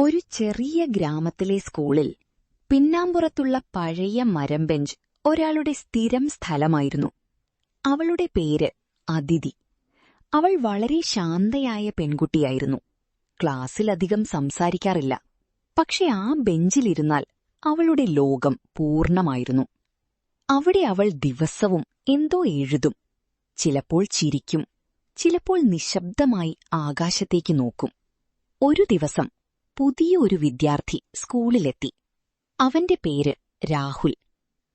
ഒരു ചെറിയ ഗ്രാമത്തിലെ സ്കൂളിൽ പിന്നാമ്പുറത്തുള്ള പഴയ മരം ബെഞ്ച് ഒരാളുടെ സ്ഥിരം സ്ഥലമായിരുന്നു. അവളുടെ പേര് അദിതി. അവൾ വളരെ ശാന്തയായ പെൺകുട്ടിയായിരുന്നു. ക്ലാസ്സിലധികം സംസാരിക്കാറില്ല. പക്ഷെ ആ ബെഞ്ചിലിരുന്നാൽ അവളുടെ ലോകം പൂർണ്ണമായിരുന്നു. അവിടെ അവൾ ദിവസവും എന്തോ എഴുതും. ചിലപ്പോൾ ചിരിക്കും, ചിലപ്പോൾ നിശബ്ദമായി ആകാശത്തേക്ക് നോക്കും. ഒരു ദിവസം പുതിയ ഒരു വിദ്യാർത്ഥി സ്കൂളിലെത്തി. അവന്റെ പേര് രാഹുൽ.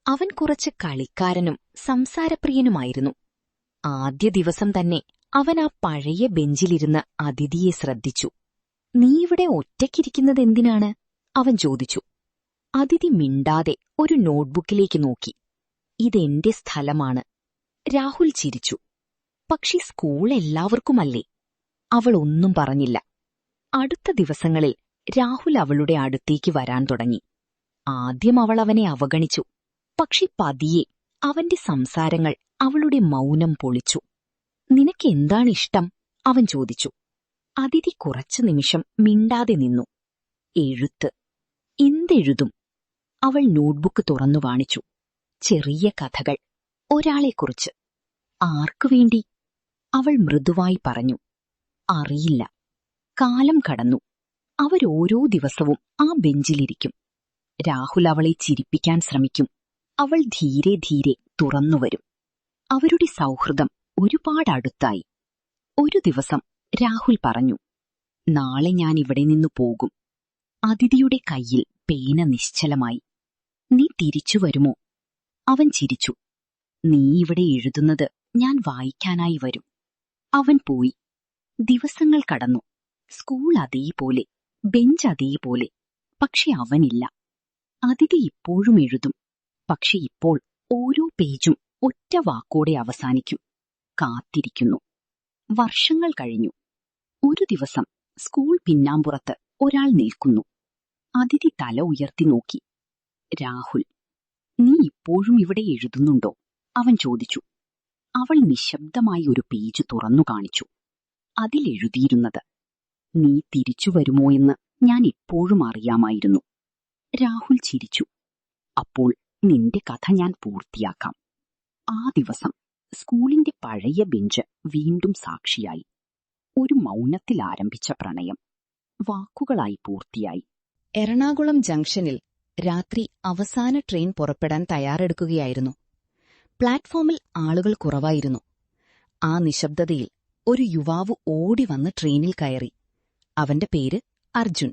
അവൻ കുറച്ച് കളിക്കാരനും സംസാരപ്രിയനുമായിരുന്നു. ആദ്യ ദിവസം തന്നെ അവൻ ആ പഴയ ബെഞ്ചിലിരുന്ന് അദിതിയെ ശ്രദ്ധിച്ചു. "നീ ഇവിടെ ഒറ്റയ്ക്കിരിക്കുന്നതെന്തിനാണ്?" അവൻ ചോദിച്ചു. അദിതി മിണ്ടാതെ ഒരു നോട്ട്ബുക്കിലേക്ക് നോക്കി. "ഇതെന്റെ സ്ഥലമാണ്." രാഹുൽ ചിരിച്ചു. "പക്ഷേ സ്കൂൾ എല്ലാവർക്കുമല്ലേ?" അവൾ ഒന്നും പറഞ്ഞില്ല. അടുത്ത ദിവസങ്ങളിൽ രാഹുൽ അവളുടെ അടുത്തേക്ക് വരാൻ തുടങ്ങി. ആദ്യം അവൾ അവനെ അവഗണിച്ചു. പക്ഷെ പതിയെ അവന്റെ സംസാരങ്ങൾ അവളുടെ മൗനം പൊളിച്ചു. "നിനക്കെന്താണിഷ്ടം?" അവൻ ചോദിച്ചു. അദിതി കുറച്ചു നിമിഷം മിണ്ടാതെ നിന്നു. "എഴുത്ത്." "എന്തെഴുതും?" അവൾ നോട്ട്ബുക്ക് തുറന്നു കാണിച്ചു. "ചെറിയ കഥകൾ, ഒരാളെക്കുറിച്ച്." "ആർക്കുവേണ്ടി?" അവൾ മൃദുവായി പറഞ്ഞു. "അറിയില്ല." കാലം കടന്നു. അവരോരോ ദിവസവും ആ ബെഞ്ചിലിരിക്കും. രാഹുൽ അവളെ ചിരിപ്പിക്കാൻ ശ്രമിക്കും. അവൾ ധീരെ ധീരെ തുറന്നുവരും. അവരുടെ സൗഹൃദം ഒരുപാട് അടുത്തായി. ഒരു ദിവസം രാഹുൽ പറഞ്ഞു, "നാളെ ഞാൻ ഇവിടെ നിന്നു പോകും." അദിതിയുടെ കയ്യിൽ പേന നിശ്ചലമായി. "നീ തിരിച്ചു വരുമോ?" അവൻ ചിരിച്ചു. "നീ ഇവിടെ എഴുതുന്നത് ഞാൻ വായിക്കാനായി വരും." അവൻ പോയി. ദിവസങ്ങൾ കടന്നു. സ്കൂൾ അതേപോലെ, ബെഞ്ച് അതേപോലെ. പക്ഷെ അവനില്ല. അദിതി ഇപ്പോഴും എഴുതും. പക്ഷെ ഇപ്പോൾ ഓരോ പേജും ഒറ്റ വാക്കോടെ അവസാനിക്കും. കാത്തിരിക്കുന്നു. വർഷങ്ങൾ കഴിഞ്ഞു. ഒരു ദിവസം സ്കൂൾ പിന്നാമ്പുറത്ത് ഒരാൾ നിൽക്കുന്നു. അദിതി തല ഉയർത്തി നോക്കി. "രാഹുൽ, നീ ഇപ്പോഴും ഇവിടെ എഴുതുന്നുണ്ടോ?" അവൻ ചോദിച്ചു. അവൾ നിശബ്ദമായി ഒരു പേജ് തുറന്നു കാണിച്ചു. അതിലെഴുതിയിരുന്നത്, "നീ തിരിച്ചു വരുമോ എന്ന് ഞാൻ ഇപ്പോഴും അറിയാമായിരുന്നു." രാഹുൽ ചിരിച്ചു. "അപ്പോൾ നിന്റെ കഥ ഞാൻ പൂർത്തിയാക്കാം." ആ ദിവസം സ്കൂളിന്റെ പഴയ ബെഞ്ച് വീണ്ടും സാക്ഷിയായി. ഒരു മൗനത്തിൽ ആരംഭിച്ച പ്രണയം വാക്കുകളായി പൂർത്തിയായി. എറണാകുളം ജംഗ്ഷനിൽ രാത്രി അവസാന ട്രെയിൻ പുറപ്പെടാൻ തയ്യാറെടുക്കുകയായിരുന്നു. പ്ലാറ്റ്ഫോമിൽ ആളുകൾ കുറവായിരുന്നു. ആ നിശബ്ദതയിൽ ഒരു യുവാവ് ഓടിവന്ന് ട്രെയിനിൽ കയറി. അവന്റെ പേര് അർജുൻ.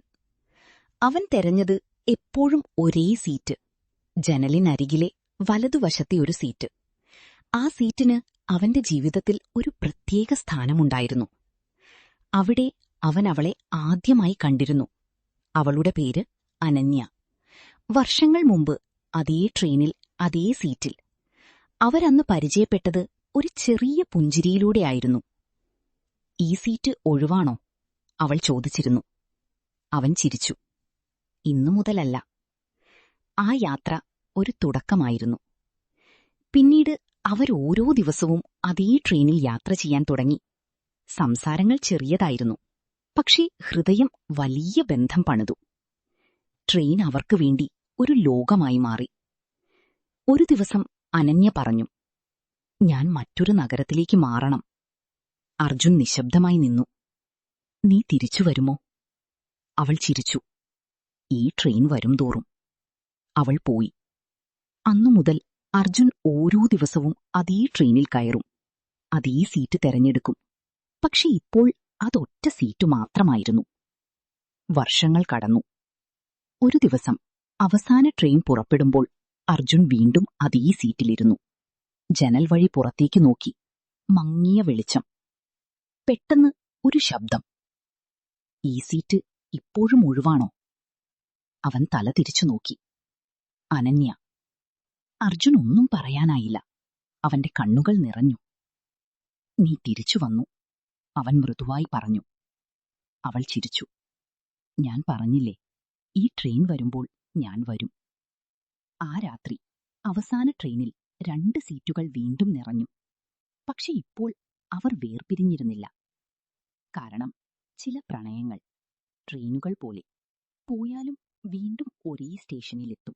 അവൻ തെരഞ്ഞത് എപ്പോഴും ഒരേ സീറ്റ്, ജനലിനരികിലെ വലതുവശത്തെ ഒരു സീറ്റ്. ആ സീറ്റിന് അവന്റെ ജീവിതത്തിൽ ഒരു പ്രത്യേക സ്ഥാനമുണ്ടായിരുന്നു. അവിടെ അവൻ അവളെ ആദ്യമായി കണ്ടിരുന്നു. അവളുടെ പേര് അനന്യ. വർഷങ്ങൾ മുമ്പ് അതേ ട്രെയിനിൽ, അതേ സീറ്റിൽ. അവരന്ന് പരിചയപ്പെട്ടത് ഒരു ചെറിയ പുഞ്ചിരിയിലൂടെയായിരുന്നു. "ഈ സീറ്റ് ഒഴിവാണോ?" അവൾ ചോദിച്ചിരുന്നു. അവൻ ചിരിച്ചു. "ഇന്നു മുതലല്ല." ആ യാത്ര ഒരു തുടക്കമായിരുന്നു. പിന്നീട് അവരോരോ ദിവസവും അതേ ട്രെയിനിൽ യാത്ര ചെയ്യാൻ തുടങ്ങി. സംസാരങ്ങൾ ചെറിയതായിരുന്നു, പക്ഷേ ഹൃദയം വലിയ ബന്ധം പണിതു. ട്രെയിൻ അവർക്ക് വേണ്ടി ഒരു ലോകമായി മാറി. ഒരു ദിവസം അനന്യ പറഞ്ഞു, "ഞാൻ മറ്റൊരു നഗരത്തിലേക്ക് മാറണം." അർജുൻ നിശബ്ദമായി നിന്നു. "നീ തിരിച്ചു വരുമോ?" അവൾ ചിരിച്ചു. "ഈ ട്രെയിൻ വരും തോറും." അവൾ പോയി. അന്നുമുതൽ അർജുൻ ഓരോ ദിവസവും അതേ ട്രെയിനിൽ കയറും, അതേ സീറ്റ് തെരഞ്ഞെടുക്കും. പക്ഷെ ഇപ്പോൾ അതൊറ്റ സീറ്റു മാത്രമായിരുന്നു. വർഷങ്ങൾ കടന്നു. ഒരു ദിവസം അവസാന ട്രെയിൻ പുറപ്പെടുമ്പോൾ അർജുൻ വീണ്ടും അതേ സീറ്റിലിരുന്നു. ജനൽ വഴി പുറത്തേക്ക് നോക്കി. മങ്ങിയ വെളിച്ചം. പെട്ടെന്ന് ഒരു ശബ്ദം. "ഈ സീറ്റ് ഇപ്പോഴും ഒഴിവാണോ?" അവൻ തല തിരിച്ചു നോക്കി. അനന്യ. അർജുൻ ഒന്നും പറയാനായില്ല. അവന്റെ കണ്ണുകൾ നിറഞ്ഞു. "നീ തിരിച്ചു വന്നു," അവൻ മൃദുവായി പറഞ്ഞു. അവൾ ചിരിച്ചു. "ഞാൻ പറഞ്ഞില്ലേ, ഈ ട്രെയിൻ വരുമ്പോൾ ഞാൻ വരും." ആ രാത്രി അവസാന ട്രെയിനിൽ 2 സീറ്റുകൾ വീണ്ടും നിറഞ്ഞു. പക്ഷെ ഇപ്പോൾ അവർ വേർപിരിഞ്ഞിരുന്നില്ല. കാരണം ചില പ്രണയങ്ങൾ ട്രെയിനുകൾ പോലെ പോയാലും വീണ്ടും ഒരേ സ്റ്റേഷനിലെത്തും.